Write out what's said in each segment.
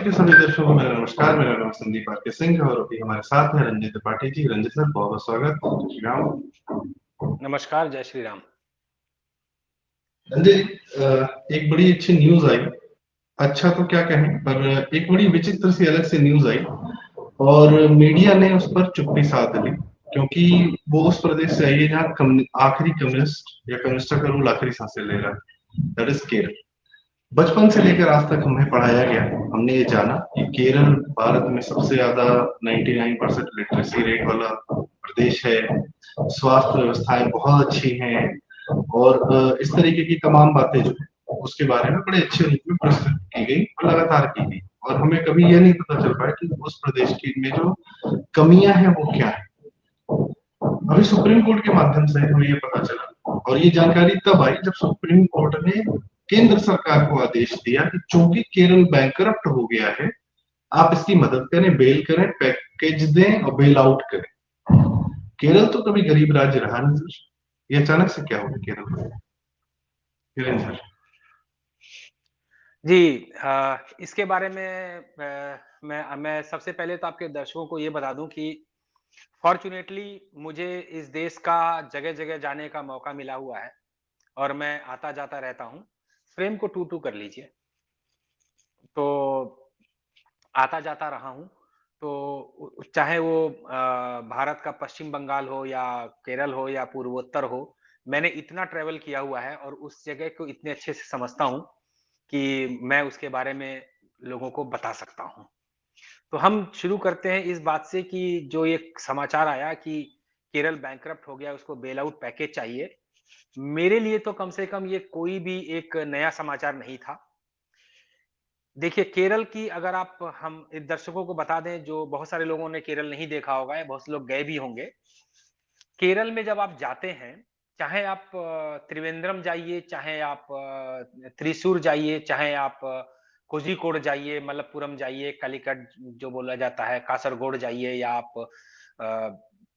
के सभी दर्शकों को मेरा नमस्कार। मेरा नाम संदीप आर के सिंह है और अभी हमारे साथ हैं रंजित त्रिपाठी जी। रंजित सर, बहुत बहुत स्वागत। जय श्री राम। नमस्कार, जय श्री राम। रंजित, एक बड़ी अच्छी न्यूज आई। अच्छा तो क्या कहें, पर एक बड़ी विचित्र सी अलग से न्यूज आई और मीडिया ने उस पर चुप्पी साध ली, क्योंकि वो उस प्रदेश से आई है जहाँ आखिरी कम्युनिस्ट या कम्युनिस्ट का रूल आखिरी सांसें ले रहा है। That is Kerala. बचपन से लेकर आज तक हमें पढ़ाया गया, हमने ये जाना कि केरल भारत में सबसे ज्यादा 99% लिटरेसी रेट वाला प्रदेश है। स्वास्थ्य व्यवस्थाएं बहुत अच्छी हैं और इस तरीके की तमाम बातें जो है उसके बारे में बड़े अच्छे रूप में प्रस्तुत की गई और लगातार की गई। और हमें कभी यह नहीं पता चल पाया कि उस प्रदेश की में जो कमियां हैं वो क्या है। अभी सुप्रीम कोर्ट के माध्यम से हमें ये पता चला और ये जानकारी तब आई जब सुप्रीम कोर्ट ने केंद्र सरकार को आदेश दिया कि चूंकि केरल बैंकरप्ट हो गया है, आप इसकी मदद करें, बेल करें, पैकेज दें और बेल आउट करें। केरल तो कभी गरीब राज्य रहा नहीं सर, ये अचानक से क्या हो गया केरल में? किरण सर। जी, इसके बारे में मैं सबसे पहले तो आपके दर्शकों को ये बता दूं कि फॉर्चुनेटली मुझे इस देश का जगह-जगह जाने का मौका मिला हुआ है और मैं आता-जाता रहता हूं। फ्रेम को 2-2 कर लीजिए। तो आता-जाता रहा हूं, तो चाहे वो भारत का पश्चिम बंगाल हो या केरल हो या पूर्वोत्तर हो, मैंने इतना ट्रैवल किया हुआ है और उस जगह को इतने अच्छे से समझता हूं कि मैं उसके बारे में लोगों को बता सकता हूँ। तो हम शुरू करते हैं इस बात से कि जो एक समाचार आया कि केरल बैंकरप्ट हो गया, उसको बेल आउट पैकेज चाहिए। मेरे लिए तो कम से कम ये कोई भी एक नया समाचार नहीं था। देखिए, केरल की अगर आप हम दर्शकों को बता दें, जो बहुत सारे लोगों ने केरल नहीं देखा होगा या बहुत से लोग गए भी होंगे। केरल में जब आप जाते हैं, चाहे आप त्रिवेंद्रम जाइए, चाहे आप त्रिशूर जाइए, चाहे आप कोझिकोड जाइए, मलप्पुरम जाइए, कालीकट जो बोला जाता है, कासरगोड जाइए या आप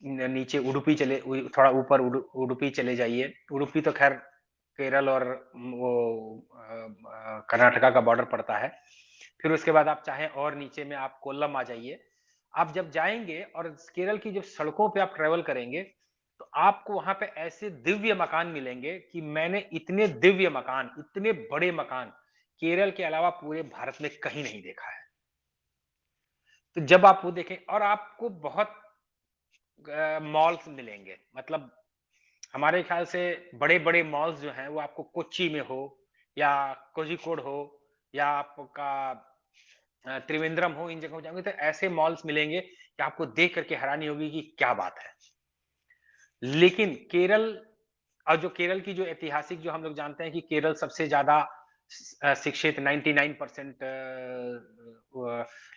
नीचे उडुपी चले, थोड़ा ऊपर उडुपी चले जाइए। उडुपी तो खैर केरल और वो कर्नाटका का बॉर्डर पड़ता है। फिर उसके बाद आप चाहें और नीचे में आप कोल्लम आ जाइए। आप जब जाएंगे और केरल की जो सड़कों पे आप ट्रेवल करेंगे, तो आपको वहां पे ऐसे दिव्य मकान मिलेंगे कि मैंने इतने दिव्य मकान, इतने बड़े मकान केरल के अलावा पूरे भारत में कहीं नहीं देखा है। तो जब आप वो देखें और आपको बहुत मॉल्स मिलेंगे, मतलब हमारे ख्याल से बड़े-बड़े मॉल्स जो हैं वो आपको कोच्चि में हो या कोझिकोड हो या आपका त्रिवेंद्रम हो, इन जगहों जाओगे तो ऐसे मॉल्स मिलेंगे कि आपको देख करके हैरानी होगी कि क्या बात है। लेकिन केरल और जो केरल की जो ऐतिहासिक, जो हम लोग जानते हैं कि केरल सबसे ज्यादा शिक्षित 99%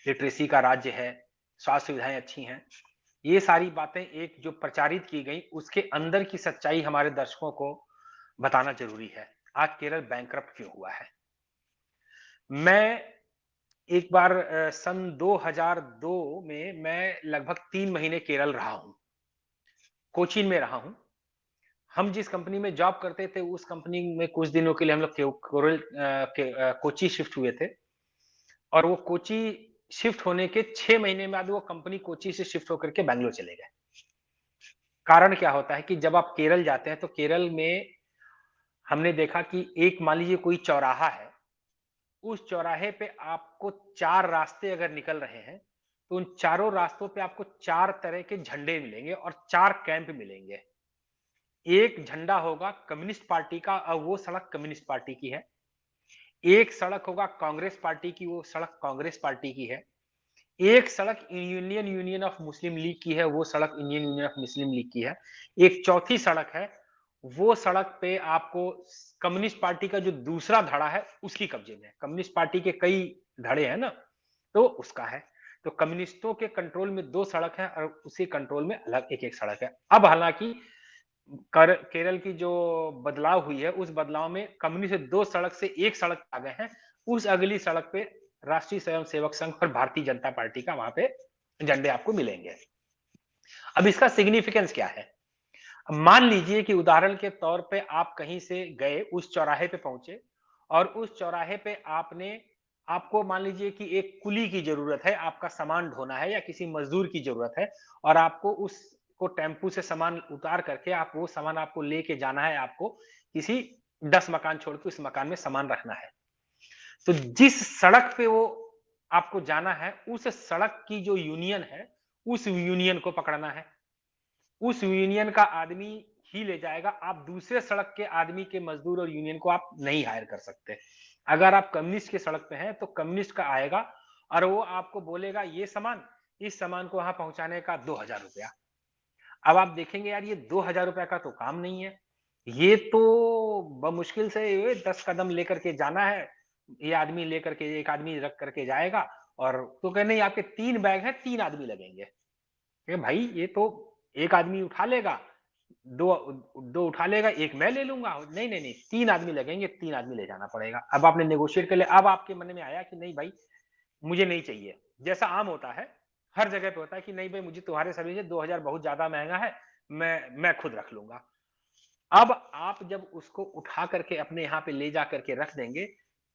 लिटरेसी का राज्य है, स्वास्थ्य सुविधाएं अच्छी हैं। ये सारी बातें एक जो प्रचारित की गई, उसके अंदर की सच्चाई हमारे दर्शकों को बताना जरूरी है। आज केरल बैंकरप्ट क्यों हुआ है? मैं एक बार सन 2002 में मैं लगभग 3 महीने केरल रहा हूं, कोचीन में रहा हूं। हम जिस कंपनी में जॉब करते थे, उस कंपनी में कुछ दिनों के लिए हम लोग कोची शिफ्ट हुए थे और वो कोची शिफ्ट होने के 6 महीने बाद वो कंपनी कोची से शिफ्ट होकर के बैंगलोर चले गए। कारण क्या होता है कि जब आप केरल जाते हैं तो केरल में हमने देखा कि एक मान लीजिए कोई चौराहा है, उस चौराहे पे आपको 4 रास्ते अगर निकल रहे हैं, तो उन चारों रास्तों पे आपको 4 तरह के झंडे मिलेंगे और 4 कैंप मिलेंगे। एक झंडा होगा कम्युनिस्ट पार्टी का और वो सड़क कम्युनिस्ट पार्टी की है। एक सड़क होगा कांग्रेस पार्टी की, वो सड़क कांग्रेस पार्टी की है। एक सड़क Indian union of Muslim league की है, वो सड़क Indian union of Muslim league की है। एक चौथी सड़क है, वो सड़क पे आपको कम्युनिस्ट पार्टी का जो दूसरा धड़ा है उसकी कब्जे में है। कम्युनिस्ट पार्टी के कई धड़े हैं ना, तो उसका है। तो कम्युनिस्टों के कंट्रोल में 2 सड़क है और उसी कंट्रोल में अलग एक-एक सड़क है। अब हालांकि केरल की जो बदलाव हुई है, उस बदलाव में कम्युनिस्ट 2 सड़क से 1 सड़क आ गए हैं। उस अगली सड़क पे राष्ट्रीय स्वयंसेवक संघ और भारतीय जनता पार्टी का वहां पे झंडे आपको मिलेंगे। अब इसका सिग्निफिकेंस क्या है? मान लीजिए कि उदाहरण के तौर पे आप कहीं से गए, उस चौराहे पे पहुंचे और उस चौराहे पे आपने आपको मान लीजिए कि एक कुली की जरूरत है, आपका सामान ढोना है या किसी मजदूर की जरूरत है और आपको उसको टेम्पू से सामान उतार करके आप वो सामान आपको लेके जाना है, आपको किसी 10 मकान छोड़ के उस मकान में सामान रखना है। तो जिस सड़क पे वो आपको जाना है, उस सड़क की जो यूनियन है, उस यूनियन को पकड़ना है। उस यूनियन का आदमी ही ले जाएगा। आप दूसरे सड़क के आदमी के मजदूर और यूनियन को आप नहीं हायर कर सकते। अगर आप कम्युनिस्ट की सड़क पे हैं तो कम्युनिस्ट का आएगा और वो आपको बोलेगा ये सामान, इस सामान को वहां पहुंचाने का 2000 रुपया। अब आप देखेंगे यार ये 2000 रुपया का तो काम नहीं है, ये तो बमुश्किल से 10 कदम लेकर के जाना है, ये आदमी लेकर के एक आदमी रख करके जाएगा और तो कह नहीं आपके 3 बैग हैं, 3 आदमी लगेंगे। भाई ये तो एक आदमी उठा लेगा, दो दो उठा लेगा, एक मैं ले लूंगा। नहीं नहीं नहीं, 3 आदमी लगेंगे, 3 आदमी ले जाना पड़ेगा। अब आपने नेगोशिएट कर लिया, अब आपके मन में आया कि नहीं भाई मुझे नहीं चाहिए, जैसा आम होता है हर जगह पे होता है कि नहीं भाई मुझे तुम्हारे सर्विस से 2000 बहुत ज्यादा महंगा है, मैं खुद रख लूंगा। अब आप जब उसको उठा करके अपने यहाँ पे ले जा करके रख देंगे,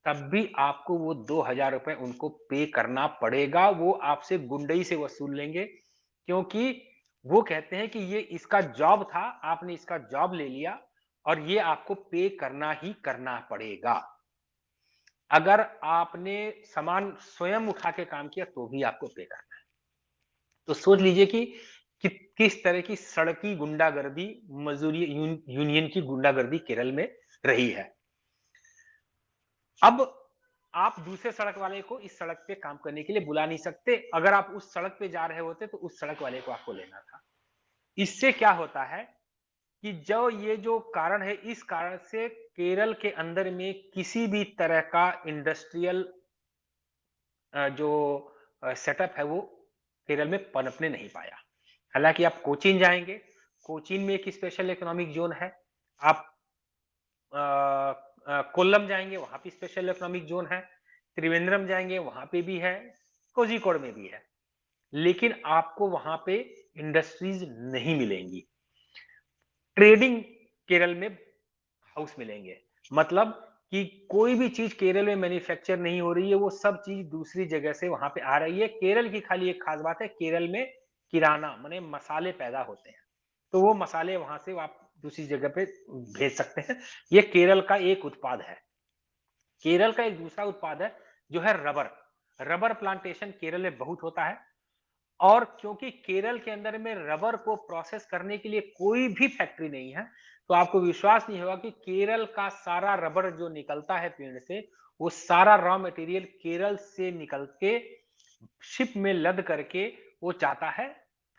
तब भी आपको वो 2000 रुपए उनको पे करना पड़ेगा। वो आपसे गुंडई से वसूल लेंगे, क्योंकि वो कहते हैं कि ये इसका जॉब था, आपने इसका जॉब ले लिया और ये आपको पे करना ही करना पड़ेगा। अगर आपने सामान स्वयं उठा के काम किया तो भी आपको पे करना है। तो सोच लीजिए कि किस तरह की सड़की गुंडागर्दी, मजदूरी यूनियन की गुंडागर्दी केरल में रही है। अब आप दूसरे सड़क वाले को इस सड़क पे काम करने के लिए बुला नहीं सकते। अगर आप उस सड़क पे जा रहे होते तो उस सड़क वाले को आपको लेना था। इससे क्या होता है कि जो ये जो कारण है, इस कारण से केरल के अंदर में किसी भी तरह का इंडस्ट्रियल जो सेटअप है वो केरल में पनपने नहीं पाया। हालांकि आप कोचीन जाएंगे, कोचीन में एक स्पेशल इकोनॉमिक जोन है। आप कोल्लम जाएंगे, वहां पे स्पेशल इकोनॉमिक जोन है। त्रिवेंद्रम जाएंगे, वहां पे भी है। कोझिकोड में भी है। लेकिन आपको वहां पे इंडस्ट्रीज नहीं मिलेंगी। ट्रेडिंग केरल में हाउस मिलेंगे। मतलब कि कोई भी चीज केरल में मैन्युफैक्चर नहीं हो रही है, वो सब चीज दूसरी जगह से वहां पे आ रही है। केरल की खाली एक खास बात है, केरल में किराना माने मसाले पैदा होते हैं, तो वो मसाले वहां से आप दूसरी जगह पे भेज सकते हैं। ये केरल का एक उत्पाद है। केरल का एक दूसरा उत्पाद है जो है रबर। रबर प्लांटेशन केरल में बहुत होता है। और क्योंकि केरल के अंदर में रबर को प्रोसेस करने के लिए कोई भी फैक्ट्री नहीं है, तो आपको विश्वास नहीं होगा कि केरल का सारा रबर जो निकलता है पेड़ से, वो सारा रॉ मटेरियल केरल से निकल के शिप में लद करके वो जाता है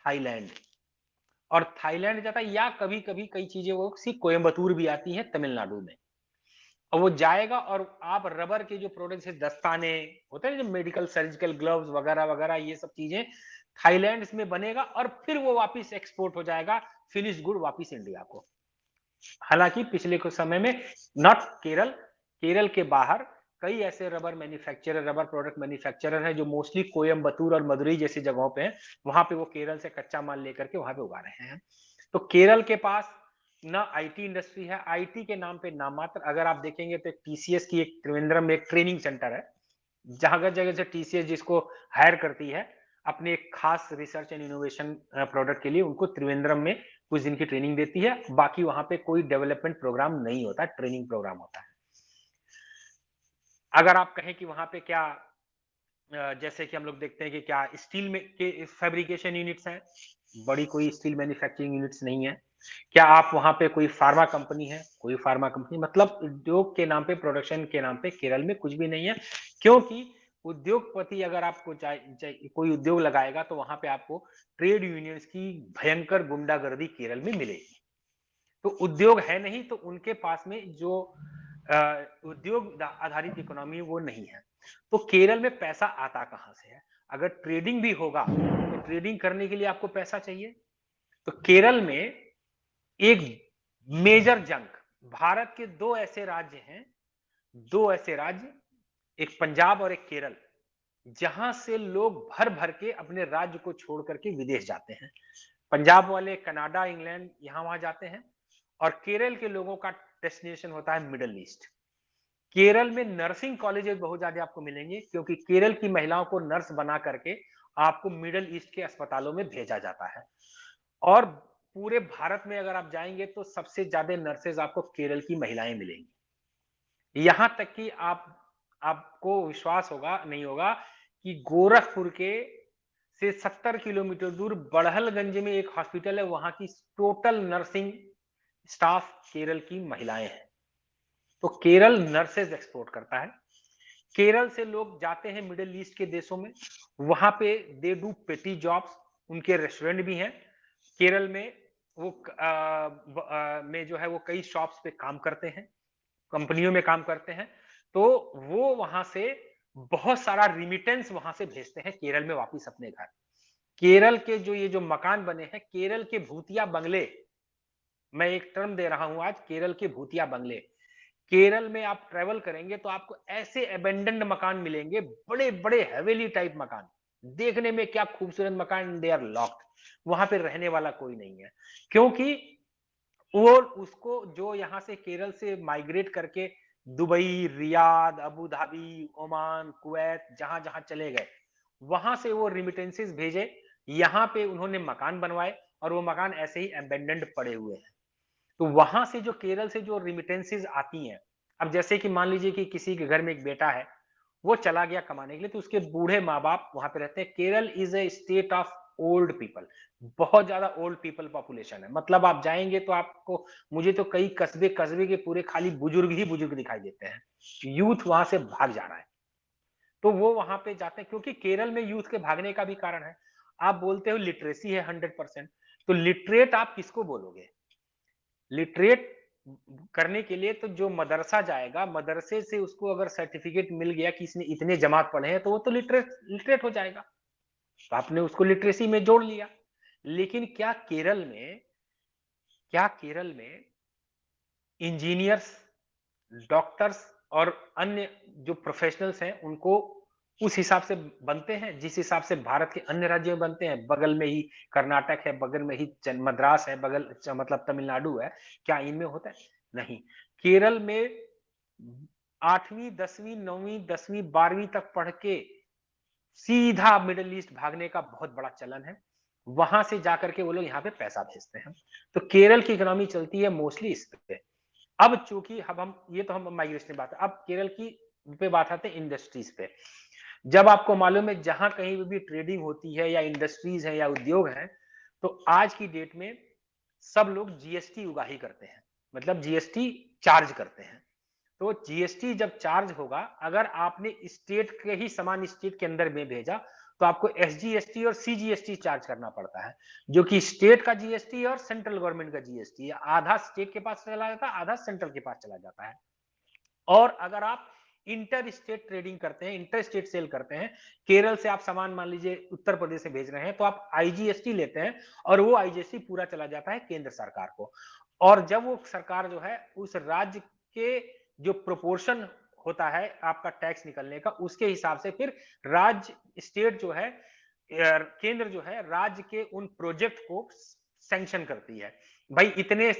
थाईलैंड। और थाईलैंड जाता है, या कभी कभी कई चीजें वो कोयम्बतूर भी आती हैं तमिलनाडु में। और वो जाएगा और आप रबर के जो प्रोडक्ट्स है, दस्ताने होते हैं जो मेडिकल सर्जिकल ग्लव्स वगैरह वगैरह, ये सब चीजें थाईलैंड में बनेगा और फिर वो वापस एक्सपोर्ट हो जाएगा फिनिश गुड वापस इंडिया को। हालांकि पिछले कुछ समय में नॉट केरल, केरल के बाहर कई ऐसे rubber manufacturer, rubber product manufacturer हैं जो मोस्टली कोयम्बतूर और मदुरई जैसी जगहों पे हैं। वहां पे वो केरल से कच्चा माल लेकर के वहां पे उगा रहे हैं। तो केरल के पास ना आईटी इंडस्ट्री है, आईटी के नाम पे नाम मात्र। अगर आप देखेंगे तो टीसीएस की एक त्रिवेंद्रम में एक ट्रेनिंग सेंटर है, जगह जगह से टीसीएस जिसको हायर करती है अपने एक खास रिसर्च एंड इनोवेशन प्रोडक्ट के लिए, उनको त्रिवेंद्रम में कुछ दिन की ट्रेनिंग देती है। बाकी वहां पे कोई डेवलपमेंट प्रोग्राम नहीं होता, ट्रेनिंग प्रोग्राम होता है। अगर आप कहें कि वहां पे क्या जैसे कि हम लोग देखते हैं कि क्या स्टील में के फैब्रिकेशन यूनिट्स हैं, बड़ी कोई स्टील मैन्युफैक्चरिंग यूनिट्स नहीं है। क्या आप वहां पे कोई फार्मा कंपनी है, कोई फार्मा कंपनी, मतलब उद्योग के नाम पे, प्रोडक्शन के नाम पे केरल में कुछ भी नहीं है। क्योंकि उद्योगपति अगर आपको कोई उद्योग लगाएगा तो वहां पे आपको ट्रेड यूनियंस की भयंकर गुंडागर्दी केरल में मिलेगी। तो उद्योग है नहीं, तो उनके पास में जो उद्योग आधारित इकोनॉमी वो नहीं है। तो केरल में पैसा आता कहां से है? अगर ट्रेडिंग भी होगा तो ट्रेडिंग करने के लिए आपको पैसा चाहिए। तो केरल में एक मेजर जंग, भारत के दो ऐसे राज्य हैं, दो ऐसे राज्य, एक पंजाब और एक केरल, जहां से लोग भर भर के अपने राज्य को छोड़ करके विदेश जाते हैं। पंजाब वाले कनाडा, इंग्लैंड यहां वहां जाते हैं और केरल के लोगों का डेस्टिनेशन होता है मिडल ईस्ट। केरल में नर्सिंग कॉलेजेस बहुत ज्यादा आपको मिलेंगे, क्योंकि केरल की महिलाओं को नर्स बना करके आपको मिडल ईस्ट के अस्पतालों में भेजा जाता है। और पूरे भारत में अगर आप जाएंगे तो सबसे ज्यादा नर्सेज आपको केरल की महिलाएं मिलेंगी। यहां तक कि आपको विश्वास होगा नहीं होगा कि गोरखपुर के से 70 किलोमीटर दूर बड़हलगंज में एक हॉस्पिटल है, वहां की टोटल नर्सिंग स्टाफ केरल की महिलाएं हैं। तो केरल नर्सेज एक्सपोर्ट करता है। केरल से लोग जाते हैं मिडिल ईस्ट के देशों में, वहां पे दे डू पेटी जॉब्स, उनके रेस्टोरेंट भी हैं केरल में। वो में जो है वो कई शॉप्स पे काम करते हैं, कंपनियों में काम करते हैं। तो वो वहां से बहुत सारा रिमिटेंस वहां से भेजते हैं केरल में वापस अपने घर। केरल के जो ये जो मकान बने हैं, केरल के भूतिया बंगले, मैं एक टर्म दे रहा हूं आज, केरल के भूतिया बंगले। केरल में आप ट्रेवल करेंगे तो आपको ऐसे अबेंडेंड मकान मिलेंगे, बड़े बड़े हवेली टाइप मकान, देखने में क्या खूबसूरत मकान, दे आर लॉक्ड, वहां पे रहने वाला कोई नहीं है। क्योंकि वो उसको जो यहां से केरल से माइग्रेट करके Dubai, Riyadh, Abu Dhabi, Oman, Kuwait, जहां जहां चले गए, वहां से वो रिमिटेंसेस भेजे, यहाँ पे उन्होंने मकान बनवाए, और वो मकान ऐसे ही अबेंडेंड पड़े हुए हैं। तो वहां से जो केरल से जो रिमिटेंसेस आती हैं, अब जैसे कि मान लीजिए कि किसी के घर में एक बेटा है, वो चला गया कमाने के लिए, तो उसके बूढ़े माँ बाप वहां पे रहते हैं। Kerala is a state of old people, बहुत ज्यादा ओल्ड पीपल पॉपुलेशन है। मतलब आप जाएंगे तो आपको, मुझे तो कई कस्बे कस्बे के पूरे खाली बुजुर्ग ही बुजुर्ग दिखाई देते हैं, यूथ वहां से भाग जा रहा है। तो वो वहां पे जाते हैं, क्योंकि केरल में यूथ के भागने का भी कारण है। आप बोलते हो लिटरेसी है 100%, तो लिटरेट आप किसको बोलोगे? लिटरेट करने के लिए तो जो मदरसा जाएगा, मदरसे से उसको अगर सर्टिफिकेट मिल गया कि इसने इतने जमात पढ़े हैं, तो वो तो लिटरेट लिटरेट हो जाएगा। तो आपने उसको लिटरेसी में जोड़ लिया। लेकिन क्या केरल में इंजीनियर्स, डॉक्टर्स और अन्य जो प्रोफेशनल्स हैं, उनको उस हिसाब से बनते हैं जिस हिसाब से भारत के अन्य राज्यों में बनते हैं? बगल में ही कर्नाटक है, बगल में ही मद्रास है, बगल मतलब तमिलनाडु है, क्या इनमें होता है? नहीं। केरल में 8वीं 10वीं 9वीं 10वीं 12वीं तक पढ़ के सीधा मिडिल ईस्ट भागने का बहुत बड़ा चलन है। वहां से जाकर के वो लोग यहाँ पे पैसा भेजते हैं। तो केरल की इकोनॉमी चलती है मोस्टली इस पे। अब चूंकि अब हम ये तो हम माइग्रेशन की बात है, अब केरल की पे बात आते हैं इंडस्ट्रीज पे। जब आपको मालूम है जहां कहीं भी ट्रेडिंग होती है या इंडस्ट्रीज है या उद्योग है, तो आज की डेट में सब लोग जीएसटी उगाही करते हैं, मतलब जीएसटी चार्ज करते हैं। तो जीएसटी जब चार्ज होगा, अगर आपने स्टेट के ही सामान स्टेट के अंदर में भेजा, तो आपको एसजीएसटी और सीजीएसटी चार्ज करना पड़ता है, जो कि स्टेट का जीएसटी और सेंट्रल गवर्नमेंट का जीएसटी है। आधा स्टेट के पास चला जाता है, आधा सेंट्रल के पास चला जाता है। और अगर आप इंटर स्टेट ट्रेडिंग करते हैं, इंटर स्टेट सेल करते हैं, केरल से आप सामान मान लीजिए उत्तर प्रदेश से भेज रहे हैं, तो आप आईजीएसटी लेते हैं, और वो आईजीएसटी पूरा चला जाता है केंद्र सरकार को। और जब वो सरकार जो है उस राज्य के जो प्रोपोर्शन होता है आपका टैक्स निकलने का, उसके हिसाब से फिर राज्य स्टेट जो है, केंद्र जो है राज्य के उन प्रोजेक्ट को सैंक्शन करती है। भाई इतने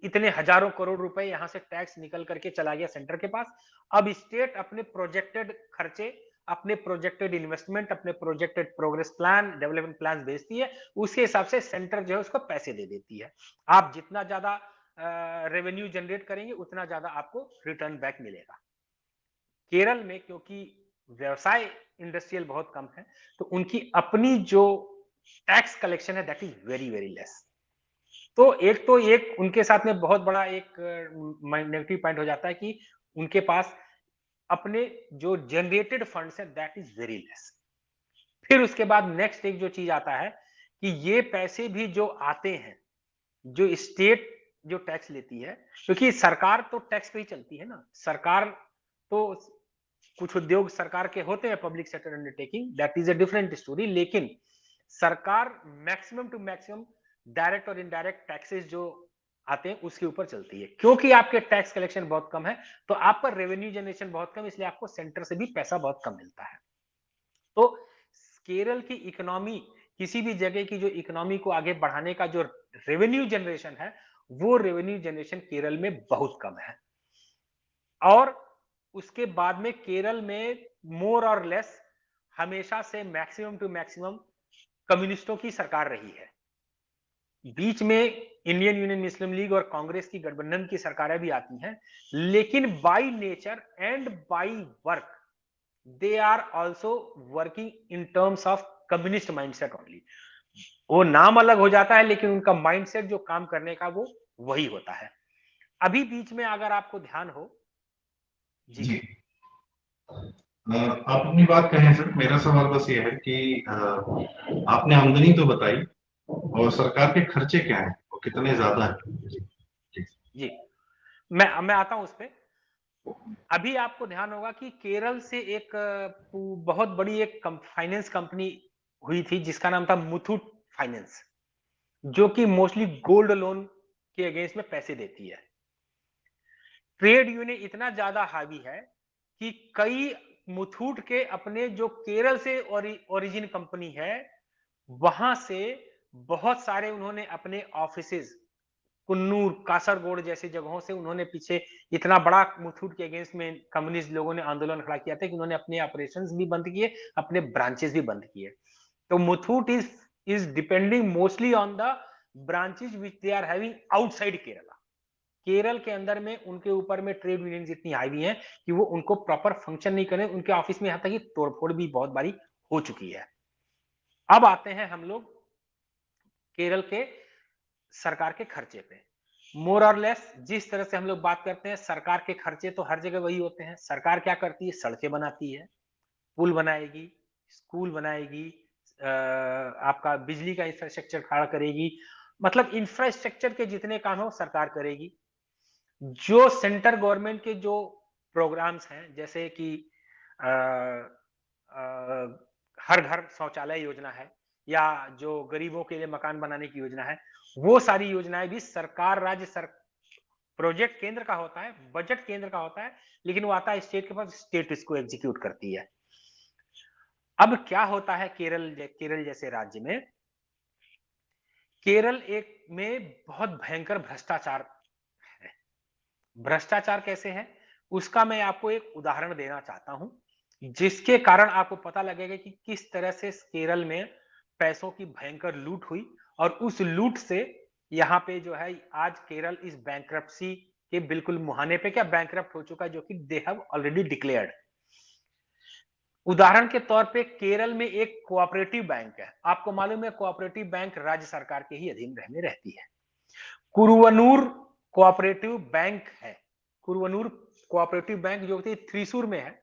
इतने हजारों करोड़ रुपए यहां से टैक्स निकल करके चला गया सेंटर के पास। अब स्टेट अपने प्रोजेक्टेड खर्चे, अपने प्रोजेक्टेड इन्वेस्टमेंट, अपने projected progress plan, development plan भेजती है, उसके हिसाब से सेंटर जो है उसको पैसे दे देती है। आप जितना ज्यादा रेवेन्यू जनरेट करेंगे, उतना ज्यादा आपको रिटर्न बैक मिलेगा। केरल में क्योंकि व्यवसाय इंडस्ट्रियल बहुत कम है, तो उनकी अपनी जो टैक्स कलेक्शन है that is very very less. तो एक उनके साथ में बहुत बड़ा एक नेगेटिव पॉइंट हो जाता है कि उनके पास अपने जो जनरेटेड फंड्स है दैट इज वेरी लेस। फिर उसके बाद नेक्स्ट एक जो चीज आता है कि ये पैसे भी जो आते हैं, जो स्टेट जो टैक्स लेती है, क्योंकि सरकार तो टैक्स पे ही चलती है ना। सरकार तो, कुछ उद्योग सरकार के होते हैं public sector undertaking, that is a different story, लेकिन सरकार मैक्सिमम टू मैक्सिमम डायरेक्ट और इनडायरेक्ट टैक्सेस जो आते हैं उसके ऊपर चलती है। क्योंकि आपके टैक्स कलेक्शन बहुत कम है, तो आपका रेवेन्यू जनरेशन बहुत कम, इसलिए आपको सेंटर से भी पैसा बहुत कम मिलता है। तो केरल की इकोनॉमी, किसी भी जगह की जो इकोनॉमी को आगे बढ़ाने का जो रेवेन्यू जनरेशन है, वो रेवेन्यू जनरेशन केरल में बहुत कम है। और उसके बाद में केरल में मोर और लेस हमेशा से मैक्सिमम टू मैक्सिमम कम्युनिस्टों की सरकार रही है। बीच में इंडियन यूनियन मुस्लिम लीग और कांग्रेस की गठबंधन की सरकारें भी आती हैं, लेकिन by nature and by work they are also working in terms of communist mindset only. वो नाम अलग हो जाता है, लेकिन उनका माइंडसेट जो काम करने का वो वही होता है। अभी बीच में अगर आपको ध्यान हो जी, जी। आप अपनी बात कहें सर, मेरा सवाल बस ये है कि आपने आमदनी तो बताई और सरकार के खर्चे क्या हैं, वो कितने ज्यादा हैं? जी। जी मैं आता हूं उस पे। अभी आपको ध्यान होगा कि केरल से एक बहुत बड़ी एक फाइनेंस कंपनी हुई थी जिसका नाम था मुथूट फाइनेंस, जो कि मोस्टली गोल्ड लोन के अगेंस्ट में पैसे देती है। ट्रेड यूनियन इतना ज्यादा हावी है कि कई मुथूट के अपने जो केरल से ओरिजिन कंपनी है, वहां से बहुत सारे उन्होंने अपने ऑफिसेज कुन्नूर, कासरगोड जैसी जगहों से उन्होंने पीछे इतना बड़ा मुथूट के अगेंस्ट में कम्युनिस्ट लोगों ने आंदोलन खड़ा किया था कि उन्होंने अपने ऑपरेशंस भी बंद किए, अपने ब्रांचेस भी बंद किए। तो Muthoot is depending mostly on the branches which they are having outside Kerala. Kerala के अंदर में उनके ऊपर में ट्रेड यूनियंस इतनी हावी हैं कि वो उनको प्रॉपर फंक्शन नहीं करें। उनके ऑफिस में यहां तक कि तोड़फोड़ भी बहुत बारी हो चुकी है। अब आते हैं हम लोग केरल के सरकार के खर्चे पे। मोर और लेस जिस तरह से हम लोग बात करते हैं, सरकार के खर्चे तो हर जगह वही होते हैं। सरकार क्या करती है? सड़कें बनाती है, पुल बनाएगी, स्कूल बनाएगी, आपका बिजली का इंफ्रास्ट्रक्चर खड़ा करेगी। मतलब इंफ्रास्ट्रक्चर के जितने काम हो सरकार करेगी। जो सेंटर गवर्नमेंट के जो प्रोग्राम्स हैं, जैसे कि आ, आ, हर घर शौचालय योजना है, या जो गरीबों के लिए मकान बनाने की योजना है, वो सारी योजनाएं भी सरकार प्रोजेक्ट केंद्र का होता है, बजट केंद्र का होता है, लेकिन वो आता है स्टेट के पास, स्टेट इसको एग्जीक्यूट करती है। अब क्या होता है केरल जैसे राज्य में? केरल एक में बहुत भयंकर भ्रष्टाचार है। भ्रष्टाचार कैसे है उसका मैं आपको एक उदाहरण देना चाहता हूं, जिसके कारण आपको पता लगेगा कि किस तरह से केरल में पैसों की भयंकर लूट हुई, और उस लूट से यहाँ पे जो है आज केरल इस बैंक्रप्सी के बिल्कुल मुहाने पे, क्या बैंक्रप्ट हो चुका है, जो कि दे हैव ऑलरेडी डिक्लेयर्ड। उदाहरण के तौर पे केरल में एक कोऑपरेटिव बैंक है। आपको मालूम है कोऑपरेटिव बैंक राज्य सरकार के ही अधीन में रहती है। कुरुवनूर कोऑपरेटिव बैंक है। कुरुवनूर कोऑपरेटिव बैंक जो कि त्रिशूर में है,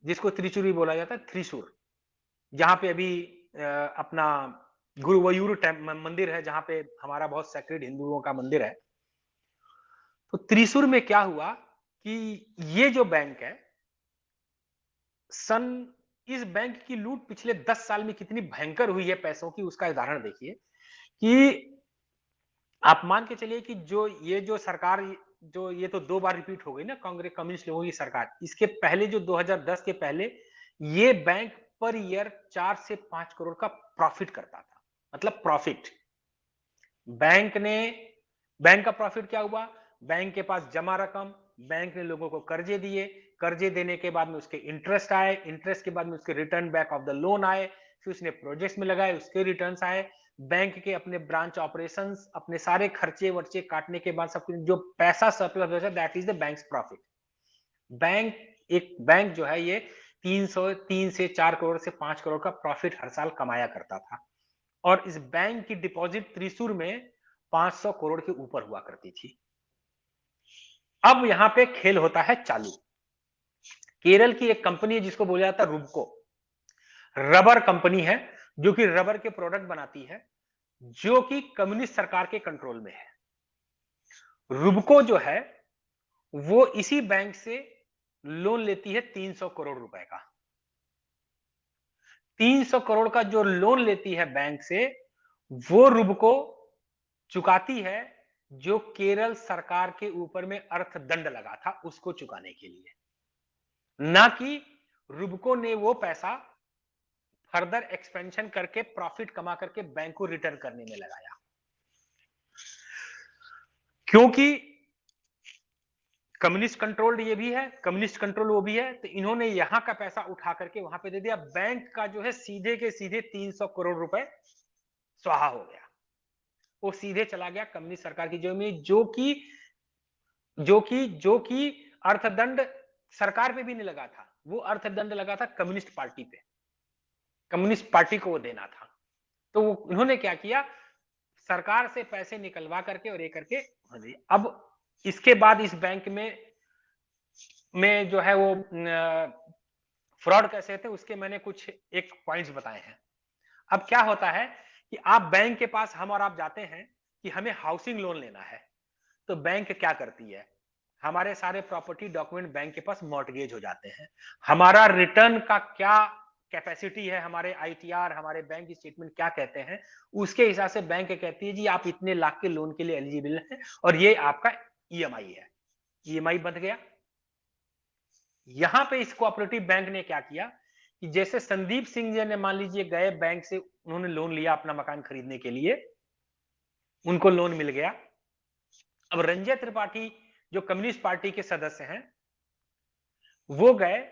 जिसको त्रिचूर भी बोला जाता है, त्रिशूर, जहां पे अभी अपना गुरुवयूर मंदिर है, जहां पे हमारा बहुत सेक्रेड हिंदुओं का मंदिर है। तो त्रिशूर में क्या हुआ कि ये जो बैंक है, सन इस बैंक की लूट पिछले 10 साल में कितनी भयंकर हुई है पैसों की, उसका उदाहरण देखिए कि आप मान के चलिए कि जो सरकार, जो ये तो 2 बार रिपीट हो गई ना कांग्रेस कम्युनिस्ट लोगों की सरकार। इसके पहले जो 2010 के पहले ये बैंक पर ईयर 4 से 5 करोड़ का प्रॉफिट करता था। मतलब प्रॉफिट बैंक ने बैंक का प्रॉफिट क्या हुआ? बैंक के पास जमा रकम, बैंक ने लोगों को कर्जे दिए, कर्जे देने के बाद में उसके इंटरेस्ट आए, इंटरेस्ट के बाद में उसके return back of the loan आए, फिर उसने प्रोजेक्ट्स में लगाए, उसके रिटर्न्स आए। बैंक के अपने ब्रांच ऑपरेशंस, अपने सारे खर्चे वर्चे काटने के बाद सब कुछ जो पैसा सरप्लस बचा, that is the banks profit. Bank एक बैंक जो है ये 3 से 4 करोड़ से 5 करोड़ का प्रॉफिट हर साल कमाया करता था, और इस बैंक की डिपॉजिट त्रिशूर में 500 करोड़ के ऊपर हुआ करती थी। अब यहां पे खेल होता है चालू। केरल की एक कंपनी है जिसको बोला जाता है रुबको, रबर कंपनी है, जो कि रबर के प्रोडक्ट बनाती है, जो कि कम्युनिस्ट सरकार के कंट्रोल में है। रुबको जो है वो इसी बैंक से लोन लेती है 300 करोड़ रुपए का। 300 करोड़ का जो लोन लेती है बैंक से, वो रुबको चुकाती है, जो केरल सरकार के ऊपर में अर्थदंड लगा था उसको चुकाने के लिए, ना कि रुबको ने वो पैसा फर्दर एक्सपेंशन करके प्रॉफिट कमा करके बैंक को रिटर्न करने में लगाया। क्योंकि कम्युनिस्ट कंट्रोल्ड ये भी है, कम्युनिस्ट कंट्रोल वो भी है, तो इन्होंने यहां का पैसा उठा करके वहां पे दे दिया। बैंक का जो है सीधे के सीधे 300 करोड़ रुपए स्वाहा हो गया, वो सीधे चला गया कम्युनिस्ट सरकार की जेब में, जो कि अर्थदंड सरकार पे भी नहीं लगा था, वो अर्थदंड लगा था कम्युनिस्ट पार्टी पे, कम्युनिस्ट पार्टी को वो देना था। तो उन्होंने क्या किया, सरकार से पैसे निकलवा करके और ये करके। अब इसके बाद इस बैंक में जो है वो फ्रॉड कैसे थे उसके मैंने कुछ एक पॉइंट्स बताए हैं। अब क्या होता है कि आप बैंक के पास, हम और आप जाते हैं कि हमें हाउसिंग लोन लेना है, तो बैंक क्या करती है, हमारे सारे प्रॉपर्टी डॉक्यूमेंट बैंक के पास मॉर्टगेज हो जाते हैं, हमारा रिटर्न का क्या कैपेसिटी है, हमारे आईटीआर, हमारे बैंक स्टेटमेंट क्या कहते हैं, उसके हिसाब से बैंक कहती है जी आप इतने लाख के लोन के लिए एलिजिबल हैं और ये आपका ईएमआई है, ईएमआई बन गया। यहां पे इस कोऑपरेटिव बैंक ने क्या किया कि जैसे संदीप सिंह जी ने मान लीजिए गए बैंक से, उन्होंने लोन लिया अपना मकान खरीदने के लिए, उनको लोन मिल गया। अब रंजय त्रिपाठी जो कम्युनिस्ट पार्टी के सदस्य हैं, वो गए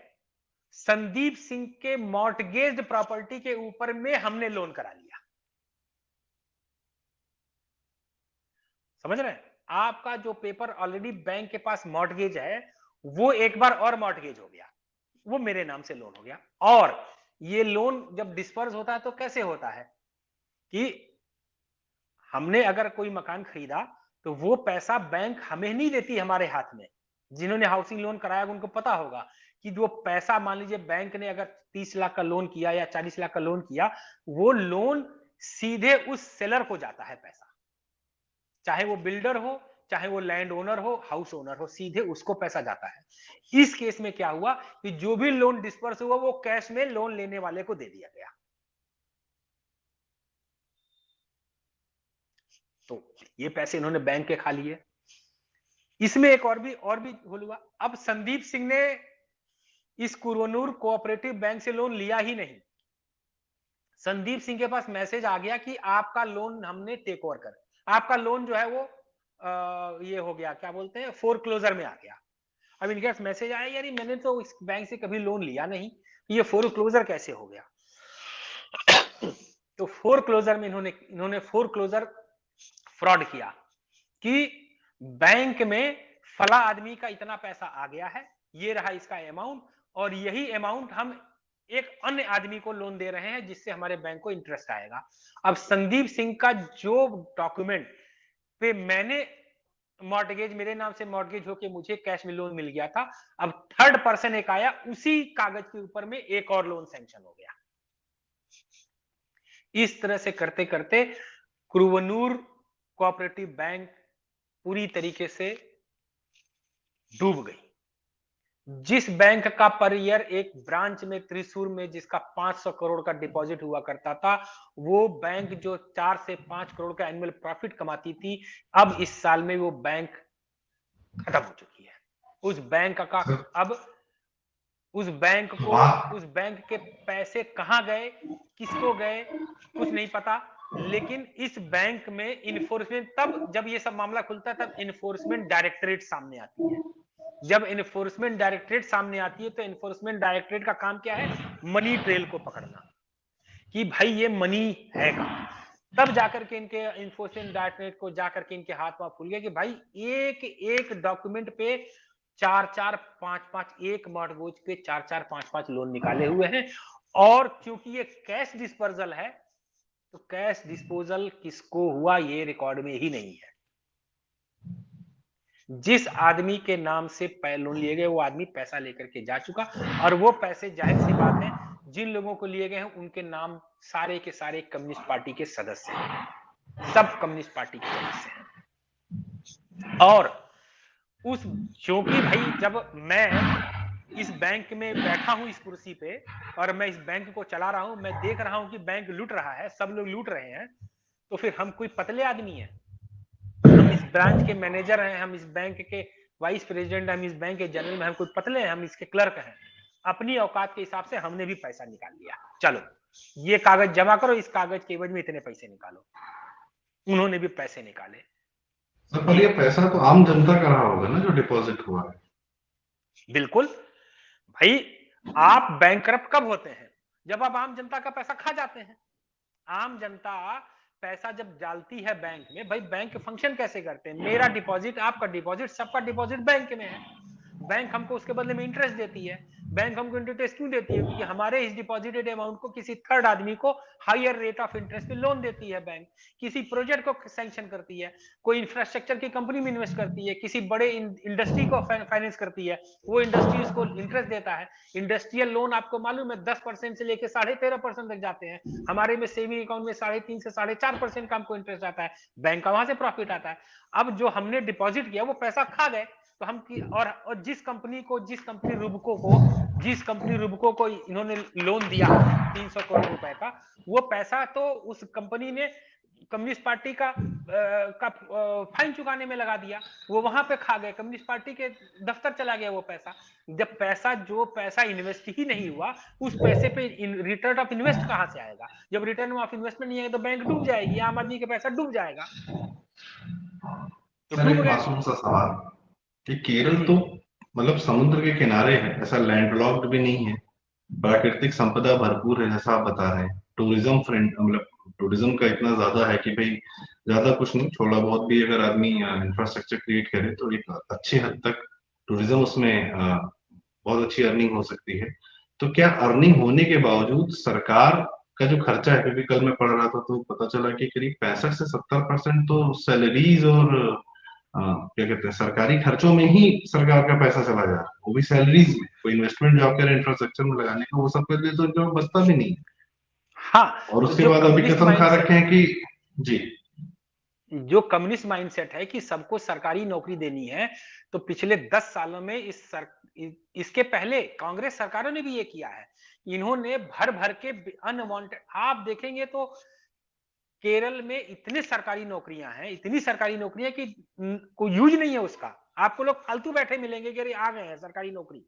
संदीप सिंह के मॉर्टगेज्ड प्रॉपर्टी के ऊपर में हमने लोन करा लिया। समझ रहे हैं, आपका जो पेपर ऑलरेडी बैंक के पास मॉर्टगेज है, वो एक बार और मॉर्टगेज हो गया, वो मेरे नाम से लोन हो गया। और ये लोन जब डिस्पर्स होता है तो कैसे होता है कि हमने अगर कोई मकान खरीदा तो वो पैसा बैंक हमें नहीं देती हमारे हाथ में। जिन्होंने हाउसिंग लोन कराया उनको पता होगा कि जो पैसा, मान लीजिए बैंक ने अगर 30 लाख का लोन किया या 40 लाख का लोन किया, वो लोन सीधे उस सेलर को जाता है पैसा, चाहे वो बिल्डर हो, चाहे वो लैंड ओनर हो, हाउस ओनर हो, सीधे उसको पैसा जाता है। इस केस में क्या हुआ कि जो भी लोन डिस्पर्स हुआ वो कैश में लोन लेने वाले को दे दिया गया। तो ये पैसे इन्होंने बैंक के खा लिए। इसमें एक और भी भूल हुआ। अब संदीप सिंह ने इस कुरवनूर कोऑपरेटिव बैंक से लोन लिया ही नहीं, संदीप सिंह के पास मैसेज आ गया कि आपका लोन हमने टेक ओवर कर, आपका लोन जो है वो ये हो गया, क्या बोलते हैं, फोरक्लोजर में आ गया। अब इनके पास मैसेज आया, यार मैंने तो इस बैंक से कभी लोन लिया नहीं, ये फोरक्लोजर कैसे हो गया। तो फोरक्लोजर में इन्होंने फोरक्लोजर फ्रॉड किया कि बैंक में फला आदमी का इतना पैसा आ गया है, ये रहा इसका अमाउंट, और यही अमाउंट हम एक अन्य आदमी को लोन दे रहे हैं जिससे हमारे बैंक को इंटरेस्ट आएगा। अब संदीप सिंह का जो डॉक्यूमेंट पे मैंने मॉर्टगेज, मेरे नाम से मॉर्टगेज होके मुझे कैश में लोन मिल गया था, अब थर्ड पर्सन एक आया, उसी कागज के ऊपर में एक और लोन सैंक्शन हो गया। इस तरह से करते करते कुरवनूर कोऑपरेटिव बैंक पूरी तरीके से डूब गई। जिस बैंक का पर ईयर एक ब्रांच में त्रिशूर में जिसका 500 करोड़ का डिपॉजिट हुआ करता था, वो बैंक जो 4 से 5 करोड़ का एनुअल प्रॉफिट कमाती थी, अब इस साल में वो बैंक खत्म हो चुकी है। उस बैंक का अब उस बैंक के पैसे कहां गए, किसको गए, कुछ नहीं पता। लेकिन इस बैंक में इन्फोर्समेंट, तब जब ये सब मामला खुलता है तब इन्फोर्समेंट डायरेक्टरेट सामने आती है। जब इन्फोर्समेंट डायरेक्टरेट सामने आती है तो इन्फोर्समेंट डायरेक्टरेट का काम क्या है, मनी ट्रेल को पकड़ना, कि भाई ये मनी है कहां। तब जाकर के इनके इन्फोर्समेंट डायरेक्टरेट को जाकर के इनके हाथ खुल गया कि भाई एक एक डॉक्यूमेंट पे 4-4, 5-5, एक मॉर्टगेज पे 4-4, 5-5 लोन निकाले हुए हैं। और क्योंकि ये कैश डिस्पर्जल है, तो कैश डिस्पोजल किसको हुआ ये रिकॉर्ड में ही नहीं है। जिस आदमी के नाम से लोन लिए गए वो आदमी पैसा लेकर के जा चुका, और वो पैसे जाहिर सी बात है जिन लोगों को लिए गए हैं उनके नाम सारे के सारे कम्युनिस्ट पार्टी के सदस्य हैं, सब कम्युनिस्ट पार्टी के सदस्य हैं। और उस, क्योंकि भाई जब मैं इस बैंक में बैठा हूं इस कुर्सी पे और मैं इस बैंक को चला रहा हूं, मैं देख रहा हूं कि बैंक लूट रहा है, सब लोग लूट रहे हैं, तो फिर हम कोई पतले आदमी हैं? हम इस ब्रांच के मैनेजर हैं, हम इस बैंक के वाइस प्रेसिडेंट, हम इस बैंक के जनरल में, हम कोई पतले हैं? हम इसके क्लर्क हैं। अपनी औकात के हिसाब से हमने भी पैसा निकाल लिया, चलो ये कागज जमा करो, इस कागज के एवज में इतने पैसे निकालो। उन्होंने भी पैसे निकाले। सर पर ये पैसा तो आम जनता का रहा होगा ना जो डिपॉजिट हुआ है। बिल्कुल भाई, आप बैंकरप्ट कब होते हैं? जब आप आम जनता का पैसा खा जाते हैं। आम जनता पैसा जब डालती है बैंक में, भाई बैंक फंक्शन कैसे करते हैं? मेरा डिपॉजिट, आपका डिपॉजिट, सबका डिपॉजिट बैंक में है। बैंक हमको उसके बदले में इंटरेस्ट देती है। बैंक हमको इंटरेस्ट क्यों देती है? क्योंकि हमारे इस डिपॉजिटेड अमाउंट को किसी थर्ड आदमी को हायर रेट ऑफ इंटरेस्ट पे लोन देती है बैंक। किसी प्रोजेक्ट को सैंक्शन करती है, कोई इंफ्रास्ट्रक्चर की कंपनी में इन्वेस्ट करती है, किसी बड़े इंडस्ट्री को फाइनेंस करती है, वो इंडस्ट्री उसको इंटरेस्ट देता है। इंडस्ट्रियल लोन आपको मालूम है 10% से लेकर 13.5% तक जाते हैं। हमारे में सेविंग अकाउंट में 3.5 से 4.5% का हमको इंटरेस्ट आता है, बैंक का वहां से प्रॉफिट आता है। अब जो हमने डिपॉजिट किया वो पैसा खा गए, तो हम की और जिस कंपनी रुबको को इन्होंने लोन दिया 300 करोड़ रुपए का, वो पैसा तो उस कंपनी ने कम्युनिस्ट पार्टी का फाइन चुकाने में लगा दिया। वो वहां पे खा गए, कम्युनिस्ट पार्टी के दफ्तर चला गया वो पैसा। जब जो पैसा इन्वेस्ट ही नहीं हुआ, उस पैसे पे रिटर्न ऑफ इन्वेस्ट कहां से आएगा? जब रिटर्न ऑफ इन्वेस्टमेंट नहीं आएगा तो बैंक डूब जाएगी, आम आदमी का पैसा डूब जाएगा। तो सर डूब एक गया। मासूम सा सवाल कि केरल जी तो मतलब समुद्र के किनारे है, ऐसा लैंडलॉक्ड भी नहीं है, प्राकृतिक संपदा भरपूर है जैसा आप बता रहे हैं, टूरिज्म फ्रेंड मतलब टूरिज्म का इतना ज्यादा है कि भाई ज्यादा कुछ नहीं, थोड़ा बहुत भी अगर आदमी इंफ्रास्ट्रक्चर क्रिएट करे तो एक अच्छी हद तक टूरिज्म उसमें बहुत अच्छी अर्निंग हो सकती है। तो क्या अर्निंग होने के बावजूद सरकार का जो खर्चा है, क्योंकि कल मैं पढ़ रहा था तो पता चला कि करीब 65 से 70% तो सैलरीज और क्या कहते हैं सरकारी खर्चों में ही सरकार का पैसा चला जा रहा है, वो भी सैलरीज में। कोई इन्वेस्टमेंट जो आप कह रहे हैं इंफ्रास्ट्रक्चर में लगाने का, वो सब के लिए तो जो बचता भी नहीं है। हाँ। और तो उसके बाद अभी कसम खा रखे हैं कि जी। जो कम्युनिस्ट माइंडसेट है कि सबको सरकारी नौकरी देनी है, तो पिछले 10 सालों में इसके पहले कांग्रेस सरकारों ने भी ये किया है। इन्होंने भर भर के अनवांटेड, आप देखेंगे तो केरल में इतनी सरकारी नौकरियां हैं, इतनी सरकारी नौकरियां कि कोई यूज नहीं है उसका। आपको लोग फालतू बैठे मिलेंगे कि अरे आ गए हैं सरकारी नौकरी,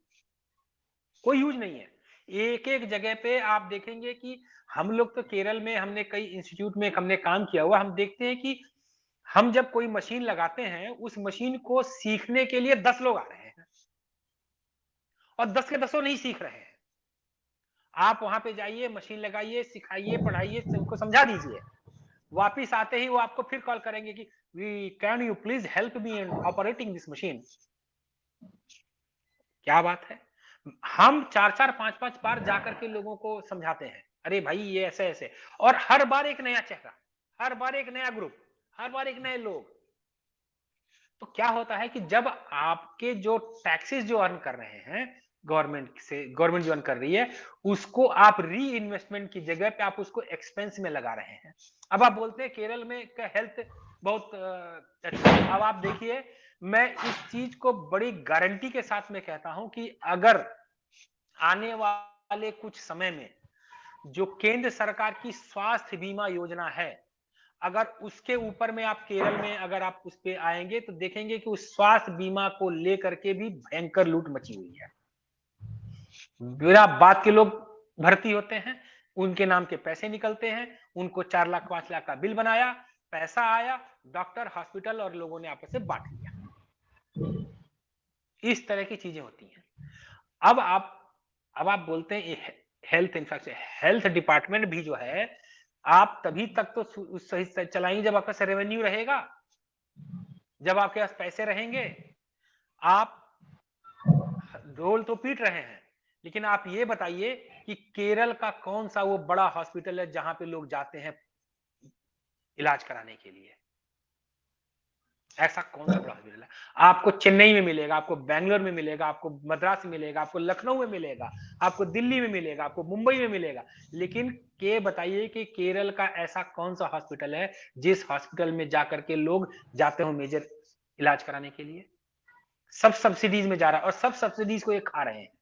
कोई यूज नहीं है। एक एक जगह पे आप देखेंगे कि हम लोग तो केरल में, हमने कई इंस्टीट्यूट में हमने काम किया हुआ, हम देखते हैं कि हम जब कोई मशीन लगाते हैं, उस मशीन को सीखने के लिए 10 लोग आ रहे हैं और 10 के 10 नहीं सीख रहे हैं। आप वहां पे जाइए, मशीन लगाइए, सिखाइए, पढ़ाइए, उनको समझा दीजिए, वापिस आते ही वो आपको फिर कॉल करेंगे कि we can you please help me in operating this machine. क्या बात है? हम 4-4 5-5 बार जाकर के लोगों को समझाते हैं, अरे भाई ये ऐसे ऐसे, और हर बार एक नया चेहरा, हर बार एक नया ग्रुप, हर बार एक नए लोग। तो क्या होता है कि जब आपके जो टैक्सेस जो अर्न कर रहे हैं गवर्नमेंट से, गवर्नमेंट जो अर्न कर रही है, उसको आप री इन्वेस्टमेंट की जगह पे आप उसको एक्सपेंस में लगा रहे हैं। अब आप बोलते हैं केरल में का हेल्थ बहुत अच्छा है। अब आप देखिए, मैं इस चीज को बड़ी गारंटी के साथ में कहता हूं कि अगर आने वाले कुछ समय में जो केंद्र सरकार की स्वास्थ्य बीमा योजना है, अगर उसके ऊपर में आप केरल में अगर आप उस पे आएंगे तो देखेंगे कि उस स्वास्थ्य बीमा को लेकर के भी भयंकर लूट मची हुई है। बिना बात के लोग भर्ती होते हैं, उनके नाम के पैसे निकलते हैं, उनको 4 लाख 5 लाख का बिल बनाया, पैसा आया, डॉक्टर हॉस्पिटल और लोगों ने आपस में बांट लिया। इस तरह की चीजें होती हैं। अब आप बोलते हैं हेल्थ इंफ्रास्ट्रक्चर, हेल्थ डिपार्टमेंट भी जो है, आप तभी तक तो सही चलाएंगे जब आपका रेवेन्यू रहेगा, जब आपके पास पैसे रहेंगे। आप ढोल तो पीट रहे हैं, लेकिन आप ये बताइए कि केरल का कौन सा वो बड़ा हॉस्पिटल है जहां पे लोग जाते हैं इलाज कराने के लिए? ऐसा कौन सा बड़ा हॉस्पिटल है? आपको चेन्नई में मिलेगा, आपको बैंगलोर में मिलेगा, आपको मद्रास में मिलेगा, आपको लखनऊ में मिलेगा, आपको दिल्ली में मिलेगा, आपको मुंबई में मिलेगा। लेकिन के बताइए कि केरल का ऐसा कौन सा हॉस्पिटल है जिस हॉस्पिटल में जाकर के लोग जाते हो मेजर इलाज कराने के लिए? सब सब्सिडीज में जा रहा है और सब सब्सिडीज को ये खा रहे हैं।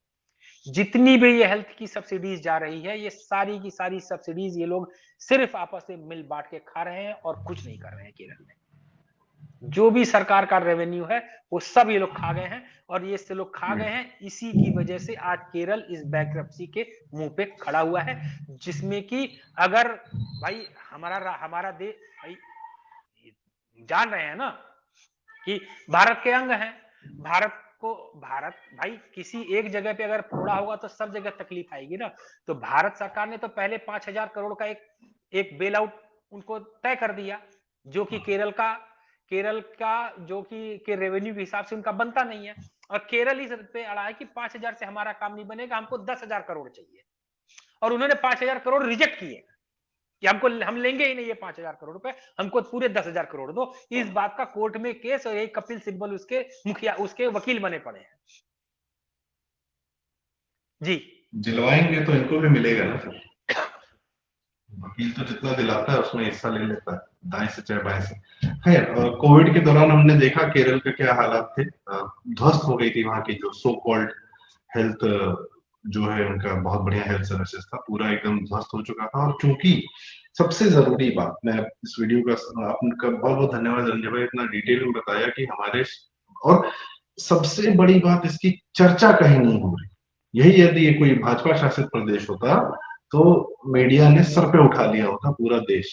जितनी भी ये हेल्थ की सब्सिडीज जा रही है, ये सारी की सारी सब्सिडीज ये लोग सिर्फ आपस में मिल बांट के खा रहे हैं और कुछ नहीं कर रहे हैं केरल में। जो भी सरकार का रेवेन्यू है वो सब ये लोग खा गए हैं, और ये से लोग खा गए हैं। इसी की वजह से आज केरल इस बैंक्रप्सी के मुंह पे खड़ा हुआ है, जिसमें कि अगर भाई हमारा देश भाई जान रहे हैं ना कि भारत के अंग हैं। भारत भाई किसी एक जगह पे अगर फोड़ा होगा तो सब जगह तकलीफ आएगी ना। तो भारत सरकार ने तो पहले 5,000 करोड़ का एक बेल आउट उनको तय कर दिया, जो कि केरल का जो कि के रेवेन्यू के हिसाब से उनका बनता नहीं है। और केरल इस पे अड़ा है कि 5,000 से हमारा काम नहीं बनेगा, हमको 10,000 करोड़ चाहिए। और उन्होंने 5,000 करोड़ रिजेक्ट किए कि हम लेंगे ही नहीं ये 5,000 करोड़ रुपए, हमको पूरे 10,000 करोड़ दो। इस बात का कोर्ट में केस, और एक कपिल सिब्बल उसके मुखिया, उसके वकील बने पड़े हैं। जी दिलवाएंगे तो इनको भी मिलेगा ना सर। वकील तो जितना दिलाता है उसमें हिस्सा ले लेता है, दाएं से चाहे बाएं से। खैर, कोविड के दौरान हमने देखा केरल के क्या हालात थे। ध्वस्त हो गई थी वहां की जो सो कॉल्ड हेल्थ, जो है उनका बहुत बढ़िया हेल्थ सर्विसेज था, पूरा एकदम ध्वस्त हो चुका था। और चूंकि सबसे जरूरी बात, मैं इस वीडियो का आपका बहुत बहुत धन्यवाद रंजय भाई, इतना डिटेल में बताया कि हमारे, और सबसे बड़ी बात इसकी चर्चा कहीं नहीं हो रही। यही यदि ये कोई भाजपा शासित प्रदेश होता तो मीडिया ने सर पे उठा लिया होता पूरा देश।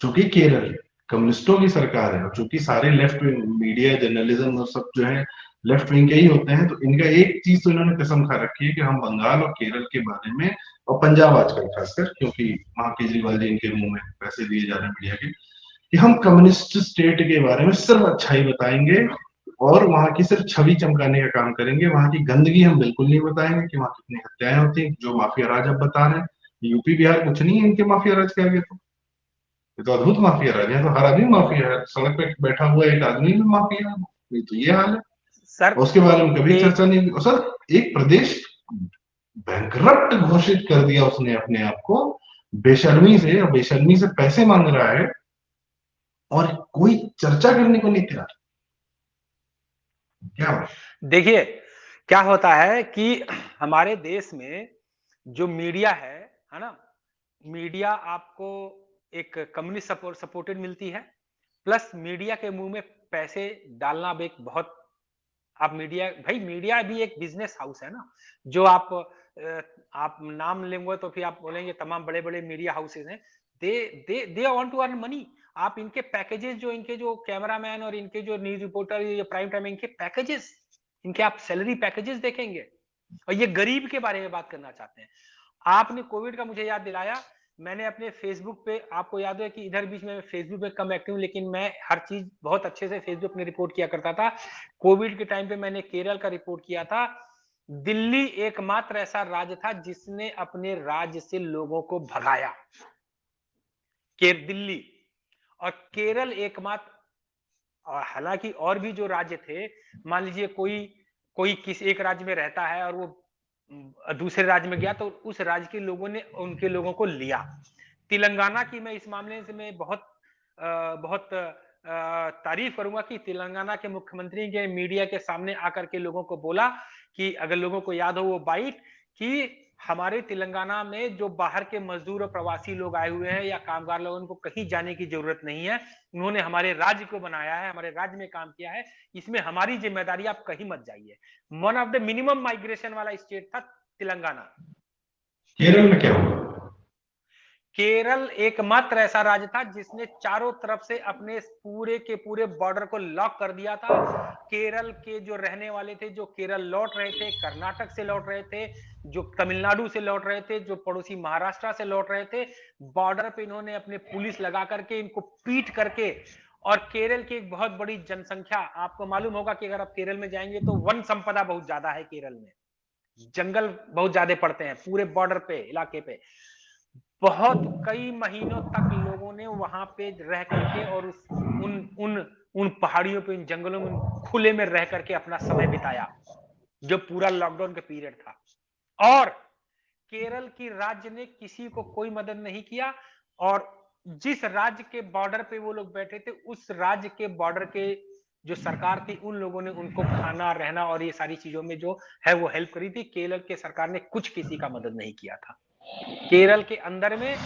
चूंकि केरल कम्युनिस्टों की सरकार है, और चूंकि सारे लेफ्ट विंग मीडिया जर्नलिज्म और सब जो है लेफ्ट विंग के ही होते हैं, तो इनका एक चीज तो इन्होंने कसम खा रखी है कि हम बंगाल और केरल के बारे में, और पंजाब आजकल खासकर, क्योंकि वहां केजरीवाल जी इनके मुंह में पैसे दिए जा रहे हैं मीडिया के, कि हम कम्युनिस्ट स्टेट के बारे में सिर्फ अच्छाई बताएंगे और वहां की सिर्फ छवि चमकाने का काम करेंगे। वहां की गंदगी हम बिल्कुल नहीं बताएंगे कि वहां कितनी हत्याएं होती हैं, जो माफिया राज अब बता रहे हैं। यूपी बिहार कुछ नहीं है इनके माफिया राज के आगे तो। ये तो अद्भुत माफिया राज है, तो हर आदमी माफिया है, सड़क पे बैठा हुआ एक आदमी भी माफिया है, ये तो ये हाल है। सर, और उसके बारे में कभी चर्चा नहीं हुई। सर, एक प्रदेश बैंकरप्ट घोषित कर दिया उसने अपने आप को, बेशर्मी से, और बेशर्मी से पैसे मांग रहा है, और कोई चर्चा करने को नहीं तैयार। क्या देखिए क्या होता है कि हमारे देश में जो मीडिया है ना, मीडिया आपको एक कम्युनिस्ट सपोर्टेड मिलती है, प्लस मीडिया के मुंह में पैसे डालना भी एक बहुत, आप मीडिया भाई, मीडिया भी एक बिजनेस हाउस है ना। जो आप नाम लेंगे तो फिर आप बोलेंगे तमाम बड़े बड़े मीडिया हाउसेज हैं, they they they want to earn money. आप इनके पैकेजेस, जो इनके जो कैमरामैन और इनके जो न्यूज रिपोर्टर या प्राइम टाइम, इनके पैकेजेस, इनके आप सैलरी पैकेजेस देखेंगे, और ये गरीब के बारे में बात करना चाहते हैं। आपने कोविड का मुझे याद दिलाया, मैंने अपने फेसबुक पे, आपको याद है कि इधर बीच में फेसबुक पे कम एक्टिव, लेकिन मैं हर चीज बहुत अच्छे से फेसबुक में रिपोर्ट किया करता था। कोविड के टाइम पे मैंने केरल का रिपोर्ट किया था। दिल्ली एकमात्र ऐसा राज्य था जिसने अपने राज्य से लोगों को भगाया, दिल्ली। और केरल एकमात्र, और हालांकि और भी जो राज्य थे, मान लीजिए कोई कोई किसी एक राज्य में रहता है और वो दूसरे राज्य में गया, तो उस राज्य के लोगों ने उनके लोगों को लिया। तेलंगाना की मैं इस मामले से मैं बहुत तारीफ करूंगा कि तेलंगाना के मुख्यमंत्री के मीडिया के सामने आकर के लोगों को बोला कि, अगर लोगों को याद हो वो बाइट, कि हमारे तेलंगाना में जो बाहर के मजदूर और प्रवासी लोग आए हुए हैं या कामगार लोग, उनको कहीं जाने की जरूरत नहीं है। उन्होंने हमारे राज्य को बनाया है, हमारे राज्य में काम किया है, इसमें हमारी जिम्मेदारी, आप कहीं मत जाइए। One of the minimum migration वाला स्टेट था तेलंगाना। केरल में क्या हुआ? केरल एकमात्र ऐसा राज्य था जिसने चारों तरफ से अपने पूरे के पूरे बॉर्डर को लॉक कर दिया था। केरल के जो रहने वाले थे, जो केरल लौट रहे थे, कर्नाटक से लौट रहे थे, जो तमिलनाडु से लौट रहे थे, जो पड़ोसी महाराष्ट्र से लौट रहे थे, बॉर्डर पे इन्होंने अपने पुलिस लगा करके इनको पीट करके। और केरल की एक बहुत बड़ी जनसंख्या, आपको मालूम होगा कि अगर आप केरल में जाएंगे तो वन संपदा बहुत ज्यादा है केरल में, जंगल बहुत ज्यादा पड़ते हैं पूरे बॉर्डर पे इलाके पे। बहुत कई महीनों तक लोगों ने वहां पे रह करके, और उन उन उन पहाड़ियों पे, इन जंगलों में, खुले में रह करके अपना समय बिताया, जो पूरा लॉकडाउन का पीरियड था। और केरल की राज्य ने किसी को कोई मदद नहीं किया, और जिस राज्य के बॉर्डर पे वो लोग बैठे थे, उस राज्य के बॉर्डर के जो सरकार थी, उन लोगों ने उनको खाना, रहना और ये सारी चीजों में जो है वो हेल्प करी थी। केरल के सरकार ने कुछ किसी का मदद नहीं किया था। केरल के अंदर में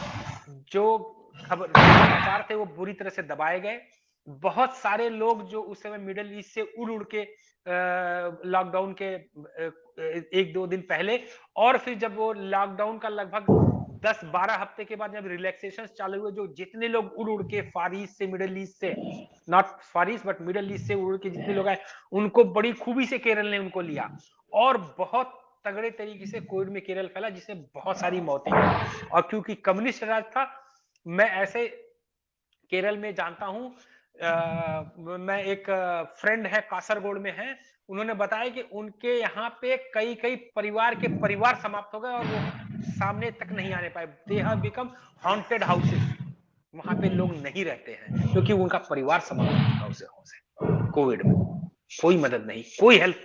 जो समाचार थे वो बुरी तरह से दबाए गए। बहुत सारे लोग जो उस समय मिडिल ईस्ट से उड़ उड़ के लॉकडाउन के 1-2 दिन पहले, और फिर जब वो लॉकडाउन का लगभग 10-12 हफ्ते के बाद जब रिलैक्सेशन चालू हुए, जो जितने लोग उड़ उड़ के फार ईस्ट से, मिडिल ईस्ट से, not far east but middle east से उड़ के जितने लोग आए, उनको बड़ी खूबी से केरल ने उनको लिया और बहुत तगड़े तरीके से कोविड में केरल फैला, जिसमें बहुत सारी मौतें हुई। और क्योंकि कम्युनिस्ट राज था, मैं ऐसे केरल में जानता हूं, मैं एक फ्रेंड है कासरगोड में है, उन्होंने बताया कि उनके यहाँ पे कई कई परिवार के परिवार समाप्त हो गए और वो सामने तक नहीं आने पाए। They have become haunted houses, वहां पे लोग नहीं रहते हैं क्योंकि उनका परिवार समाप्त हो चुका उसे कोविड में। कोई मदद नहीं, कोई हेल्प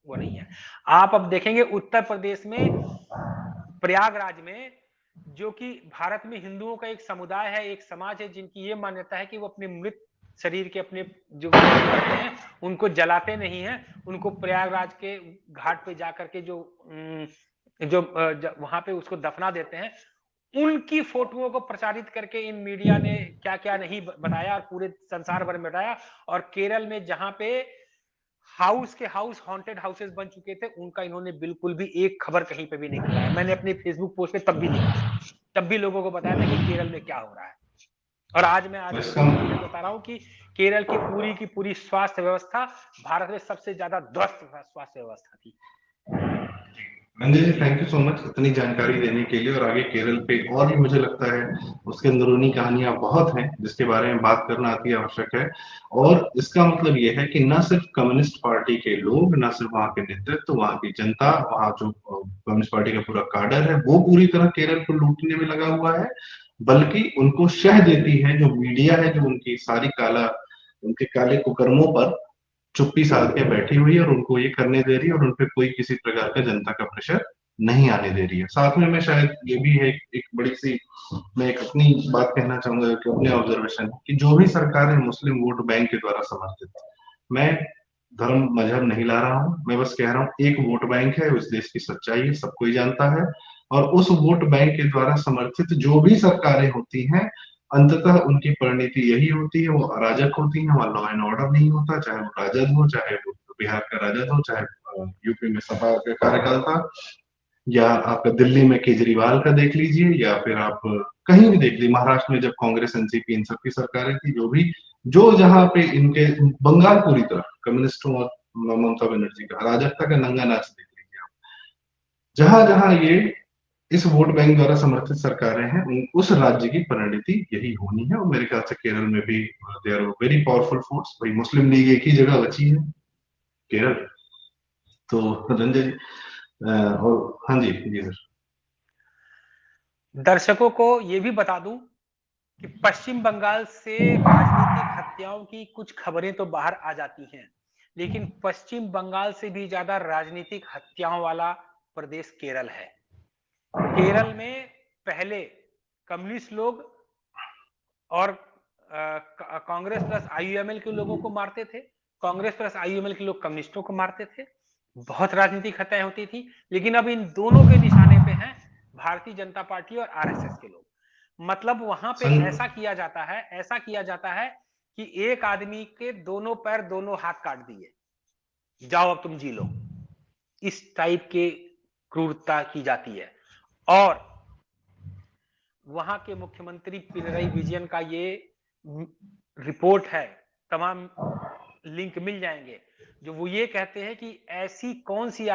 वो नहीं है। आप अब देखेंगे उत्तर प्रदेश में प्रयागराज में, जो कि भारत में हिंदुओं का एक समुदाय है, एक समाज है, जिनकी ये मान्यता है कि वो अपने मृत शरीर के अपने जो रहते हैं उनको जलाते नहीं हैं, उनको प्रयागराज के घाट पे जाकर के जो वहां पे उसको दफना देते हैं। उनकी फोटोओं को प्रचारित करके इन मीडिया ने क्या क्या नहीं बताया और पूरे संसार भर में बताया। और केरल में जहां पे हाउस के हाउस हॉन्टेड हाउसेस बन चुके थे, उनका इन्होंने बिल्कुल भी एक खबर कहीं पे भी नहीं बताया। मैंने अपनी फेसबुक पोस्ट पे तब भी लिखा था, तब भी लोगों को बताया था कि केरल में क्या हो रहा है। और आज मैं आज इसका आपको बता रहा हूं कि केरल की पूरी स्वास्थ्य व्यवस्था भारत में सबसे ज्यादा ध्वस्त स्वास्थ्य व्यवस्था थी। रंजन जी, थैंक यू सो मच इतनी जानकारी देने के लिए। और आगे केरल पे और भी मुझे लगता है उसके अंदरूनी कहानियां बहुत हैं जिसके बारे में बात करना अति आवश्यक है। और इसका मतलब ये है कि न सिर्फ कम्युनिस्ट पार्टी के लोग, न सिर्फ वहां के नेतृत्व, वहां की जनता, वहां जो कम्युनिस्ट पार्टी का पूरा काडर है वो पूरी तरह केरल को लूटने में लगा हुआ है, बल्कि उनको शह देती है जो मीडिया है, जो उनकी सारी उनके काले कुकर्मों पर चुप्पी साध के बैठी हुई है और उनको ये करने दे रही है और उनपे कोई किसी प्रकार का जनता का प्रेशर नहीं आने दे रही है। साथ में मैं शायद ये भी है एक बड़ी सी, मैं एक अपनी बात कहना चाहूंगा कि अपने ऑब्जर्वेशन कि जो भी सरकार है मुस्लिम वोट बैंक के द्वारा समर्थित। मैं धर्म मजहब नहीं ला रहा हूं, मैं बस कह रहा हूं एक वोट बैंक है, उस देश की सच्चाई है, सब कोई जानता है। और उस वोट बैंक के द्वारा समर्थित जो भी सरकारें होती हैं, अंततः उनकी परिणति यही होती है, वो अराजक होती है, वहां लॉ एंड ऑर्डर नहीं होता, चाहे वो राजद हो, चाहे वो बिहार का राजद हो, चाहे यूपी में सपा का कार्यकाल था, या आप दिल्ली में केजरीवाल का देख लीजिए, या फिर आप कहीं भी देख लीजिए, महाराष्ट्र में जब कांग्रेस एनसीपी इन सबकी सरकारें थी, जो जहां पे इनके, बंगाल पूरी तरह कम्युनिस्टों और ममता बनर्जी का अराजकता का नंगा नाच देख लीजिए आप। जहां जहां ये इस वोट बैंक द्वारा समर्थित सरकारें हैं, उस राज्य की परिणति यही होनी है। और मेरे ख्याल से केरल में भी they are very powerful force. भाई मुस्लिम लीग एक ही जगह बची है, केरल। तो रंजन जी, और हाँ जी जी सर। दर्शकों को ये भी बता दूं कि पश्चिम बंगाल से राजनीतिक हत्याओं की कुछ खबरें तो बाहर आ जाती हैं, लेकिन पश्चिम बंगाल से भी ज्यादा राजनीतिक हत्याओं वाला प्रदेश केरल है। केरल में पहले कम्युनिस्ट लोग और कांग्रेस प्लस आईयूएमएल के लोगों को मारते थे, कांग्रेस प्लस आईयूएमएल के लोग कम्युनिस्टों को मारते थे, बहुत राजनीतिक हत्याएं होती थी। लेकिन अब इन दोनों के निशाने पे हैं भारतीय जनता पार्टी और आरएसएस के लोग। मतलब वहां पे ऐसा किया जाता है कि एक आदमी के दोनों पैर दोनों हाथ काट दिए, जाओ अब तुम जी लो, इस टाइप के क्रूरता की जाती है। और वहां के मुख्यमंत्री पिनरई विजयन का ये रिपोर्ट है, तमाम लिंक मिल जाएंगे, जो वो ये कहते हैं कि ऐसी कौन सी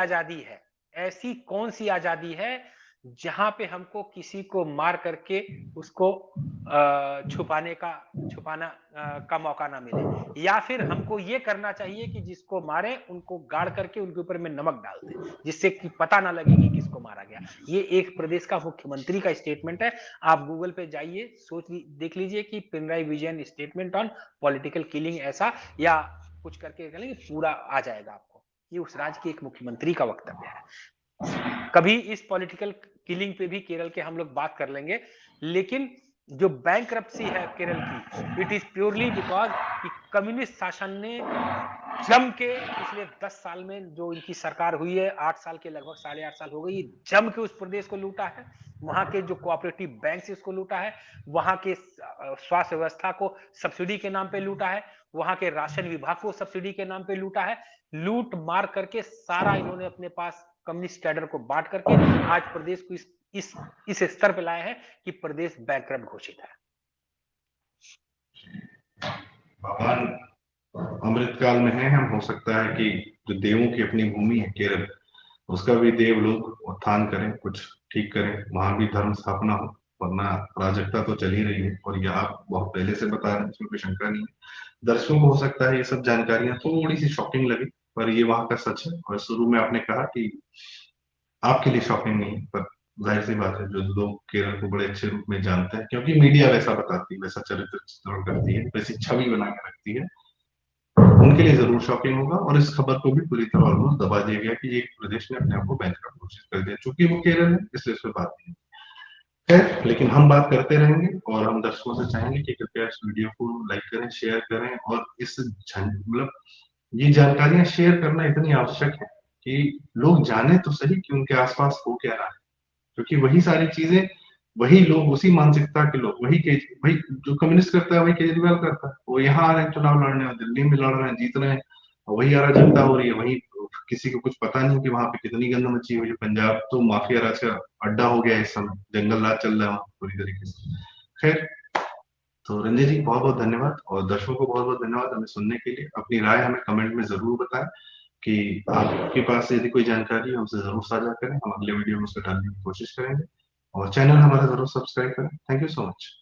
आजादी है जहां पे हमको किसी को मार करके उसको छुपाना का मौका ना मिले, या फिर हमको ये करना चाहिए कि जिसको मारे उनको गाड़ करके उनके ऊपर में नमक डाल दे, जिससे कि पता ना लगे कि किसको मारा गया। ये एक प्रदेश का मुख्यमंत्री का स्टेटमेंट है। आप गूगल पे जाइए, देख लीजिए कि Pinarayi Vijayan statement on political killing ऐसा या कुछ करके पूरा आ जाएगा आपको। ये उस राज्य के एक मुख्यमंत्री का वक्तव्य है। कभी इस पॉलिटिकल किलिंग पे भी केरल के हम लोग बात कर लेंगे। लेकिन जो बैंकरप्सी है केरल की, इट इज प्योरली बिकॉज कि कम्युनिस्ट शासन ने जम के पिछले 10 साल में जो इनकी सरकार हुई है, 8 साल के लगभग 8.5 साल हो गई, जम के उस प्रदेश को लूटा है। वहां के जो कोऑपरेटिव बैंक से उसको लूटा है, वहां के स्वास्थ्य व्यवस्था को सब्सिडी के नाम पे लूटा है, वहां के राशन विभाग को सब्सिडी के नाम पे लूटा है। लूट मार करके सारा इन्होंने अपने पास कम्युनिस्ट कैडर को बांट करके आज प्रदेश को इस स्तर पे लाए हैं कि प्रदेश बैंकरप्ट घोषित है। भगवान अमृतकाल में है, हम हो सकता है कि जो देवों की अपनी भूमि है केरल, उसका भी देव लोग उत्थान करें, कुछ ठीक करें, वहां भी धर्म स्थापना हो, वरना अराजकता तो चल ही रही है। और ये आप बहुत पहले से बता रहे हैं, इसमें कोई शंका नहीं है। दर्शकों को हो सकता है ये सब जानकारियां थोड़ी सी शॉकिंग लगे, पर ये वहां का सच है। और शुरू में आपने कहा कि आपके लिए शॉकिंग नहीं है, पर जाहिर सी बात है जो लोग केरल को बड़े अच्छे रूप में जानते हैं, क्योंकि मीडिया वैसा बताती है, वैसा चरित्र चित्रण करती है, वैसी छवि बना के रखती है, उनके लिए जरूर शॉकिंग होगा। और इस खबर को भी पूरी तरह ऑलमोस्ट दबा दिया गया कि एक प्रदेश ने अपने आप को बैंकरप्ट घोषित कर दिया, चूंकि वो केरल है इसलिए इस पर बात नहीं है। लेकिन हम बात करते रहेंगे और हम दर्शकों से चाहेंगे कि कृपया इस वीडियो को लाइक करें, शेयर करें, और इस मतलब ये जानकारियां शेयर करना इतनी आवश्यक है कि लोग जाने तो सही कि उनके आसपास हो क्या रहा है, क्योंकि वही सारी चीजें, वही लोग, उसी मानसिकता के लोग, वही जो कम्युनिस्ट करता है वही केजरीवाल करता है। वो यहाँ आ रहे हैं चुनाव लड़ने, और दिल्ली में लड़ रहे हैं, जीत रहे हैं, और वही अराजकता हो रही है। वही किसी को कुछ पता नहीं कि वहां पे कितनी गंद मची हुई है। पंजाब तो माफिया राज का अड्डा हो गया है इस समय, जंगल राज चल रहा है वहाँ पूरी तरीके से। खैर, तो रंजय जी बहुत बहुत धन्यवाद, और दर्शकों को बहुत बहुत धन्यवाद हमें सुनने के लिए। अपनी राय हमें कमेंट में जरूर बताएं कि आपके पास यदि कोई जानकारी है हमसे जरूर साझा करें, हम अगले वीडियो में उसको डालने की कोशिश करेंगे। और चैनल हमारा जरूर सब्सक्राइब करें। Thank you so much.